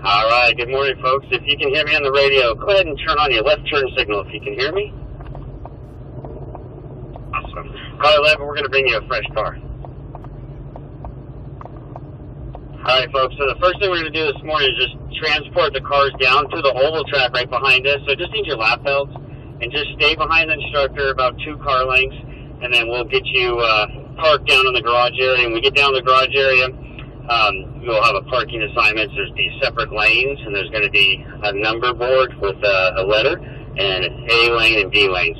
All right, good morning, folks. If you can hear me on the radio, go ahead and turn on your left turn signal if you can hear me. Awesome. Car 11, we're going to bring you a fresh car. All right, folks, so the first thing we're going to do this morning is just transport the cars down to the oval track right behind us. So just need your lap belts and just stay behind the instructor about 2 car lengths, and then we'll get you parked down in the garage area. And when we get down in the garage area, you'll have a parking assignment. There's these separate lanes, and there's going to be a number board with a letter, and A lane and B lanes.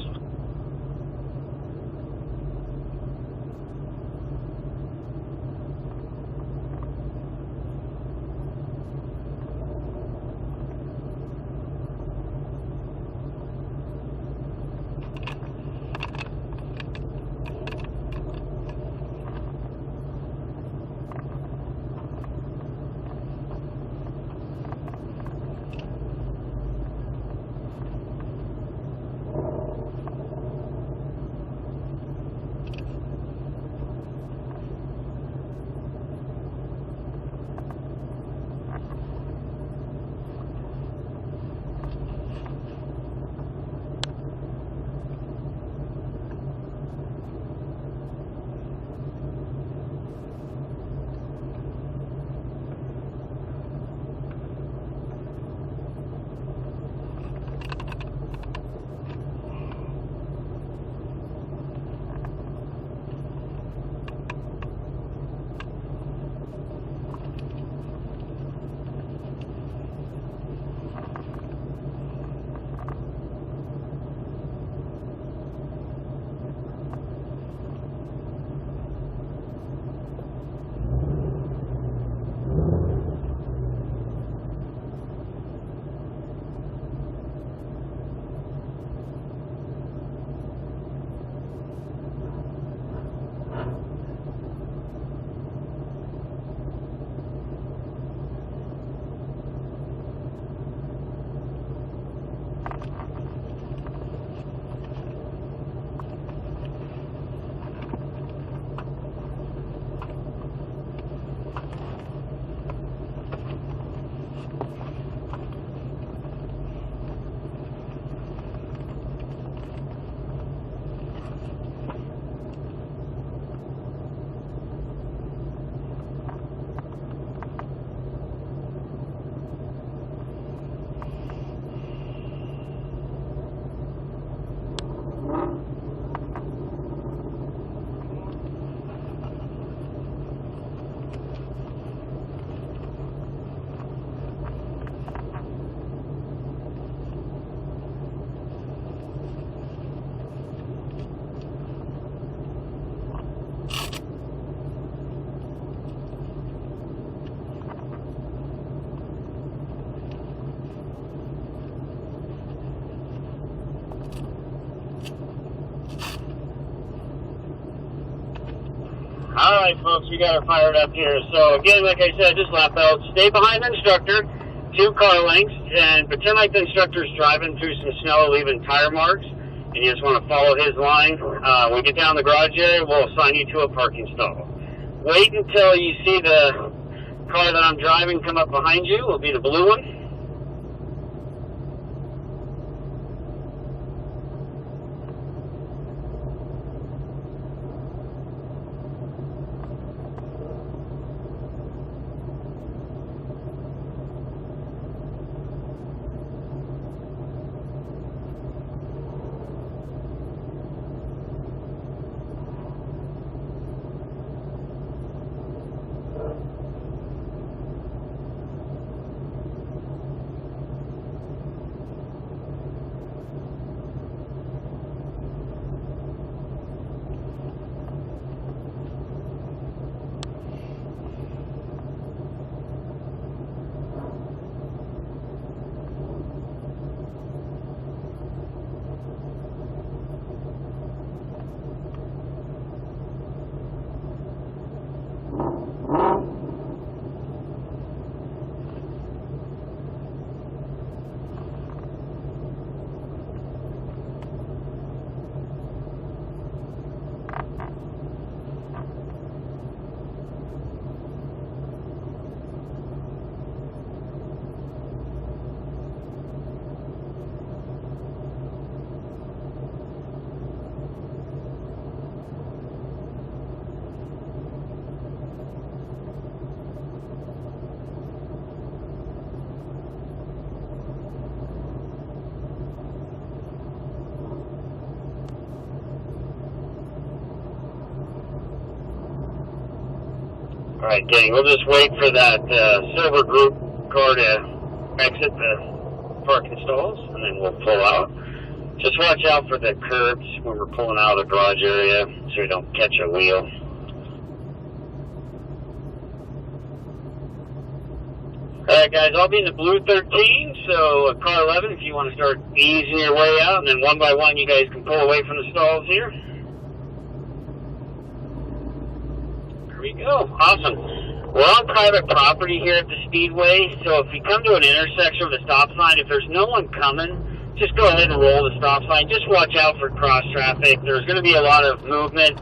Alright folks, we got her fired up here. So again, like I said, just lap belt, stay behind the instructor, 2 car lengths, and pretend like the instructor's driving through some snow, leaving tire marks, and you just want to follow his line. When we get down the garage area, we'll assign you to a parking stall. Wait until you see the car that I'm driving come up behind you. It'll be the blue one. Alright, gang, we'll just wait for that silver group car to exit the parking stalls, and then we'll pull out. Just watch out for the curbs when we're pulling out of the garage area so you don't catch a wheel. Alright guys, I'll be in the blue 13, so car 11 if you want to start easing your way out, and then one by one you guys can pull away from the stalls here. There we go. Awesome. We're on private property here at the Speedway, so if you come to an intersection with a stop sign, if there's no one coming, just go ahead and roll the stop sign. Just watch out for cross traffic. There's going to be a lot of movement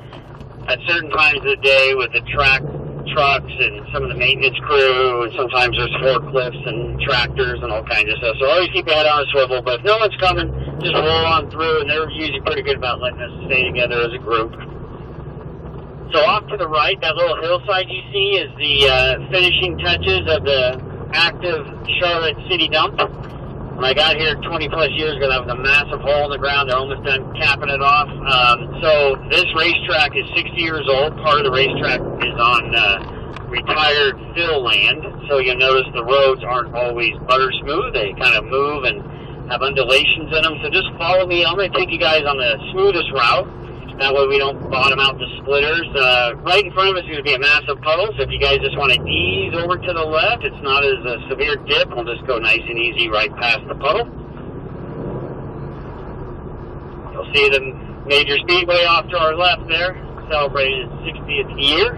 at certain times of the day with the trucks and some of the maintenance crew, and sometimes there's forklifts and tractors and all kinds of stuff. So always keep your head on a swivel, but if no one's coming, just roll on through, and they're usually pretty good about letting us stay together as a group. So off to the right, that little hillside you see is the finishing touches of the active Charlotte City dump. When I got here 20 plus years ago, that was a massive hole in the ground. They're almost done capping it off. So this racetrack is 60 years old. Part of the racetrack is on retired fill land. So you'll notice the roads aren't always butter smooth. They kind of move and have undulations in them. So just follow me. I'm going to take you guys on the smoothest route. That way we don't bottom out the splitters. Right in front of us is going to be a massive puddle, so if you guys just want to ease over to the left, it's not as a severe dip. We'll just go nice and easy right past the puddle. You'll see the major speedway off to our left there, celebrating its 60th year.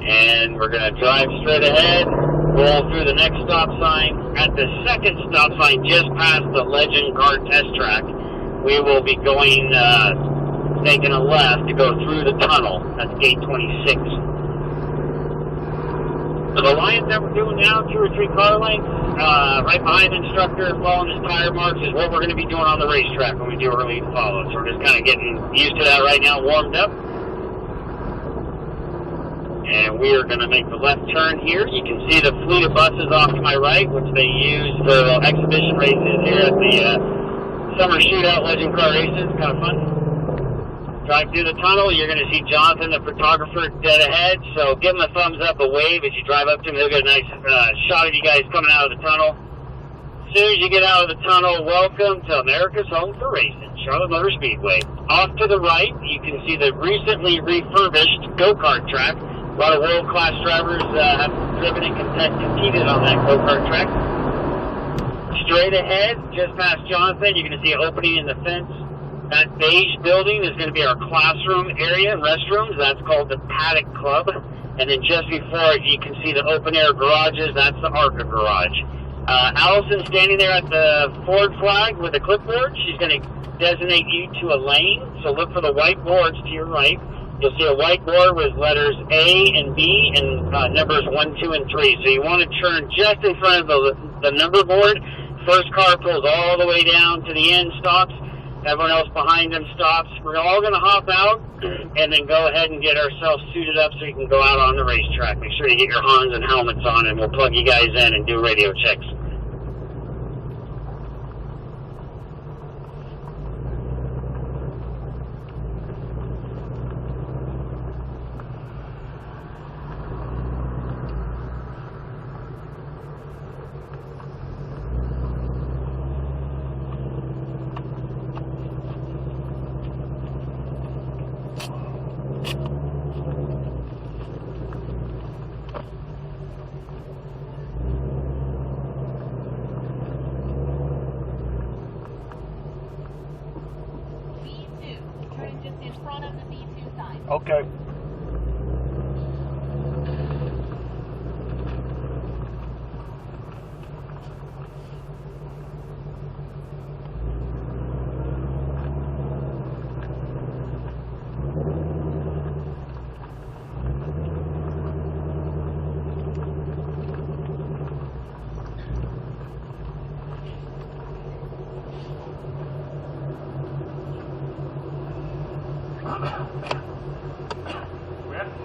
And we're going to drive straight ahead, roll through the next stop sign. At the second stop sign, just past the Legend Car Test Track, we will be going, taking a left to go through the tunnel. That's gate 26. So the lines that we're doing now, 2 or 3 car lengths, right behind the instructor, following his tire marks, is what we're going to be doing on the racetrack when we do our lead follow. So we're just kind of getting used to that right now, warmed up. And we are going to make the left turn here. You can see the fleet of buses off to my right, which they use for exhibition races here at the Summer Shootout Legend Car Races. Kind of fun. Drive through the tunnel. You're going to see Jonathan, the photographer, dead ahead. So give him a thumbs up, a wave as you drive up to him. He'll get a nice shot of you guys coming out of the tunnel. As soon as you get out of the tunnel, welcome to America's home for racing, Charlotte Motor Speedway. Off to the right, you can see the recently refurbished go-kart track. A lot of world-class drivers have driven and competed on that go-kart track. Straight ahead, just past Jonathan, you're going to see an opening in the fence. That beige building is going to be our classroom area and restrooms. That's called the Paddock Club. And then just before it, you can see the open-air garages. That's the ARCA garage. Allison's standing there at the Ford flag with a clipboard. She's going to designate you to a lane. So look for the white boards to your right. You'll see a white board with letters A and B and numbers 1, 2, and 3. So you want to turn just in front of the number board. First car pulls all the way down to the end, stops. Everyone else behind them stops. We're all going to hop out and then go ahead and get ourselves suited up so you can go out on the racetrack. Make sure you get your Hans and helmets on, and we'll plug you guys in and do radio checks. Okay. We have to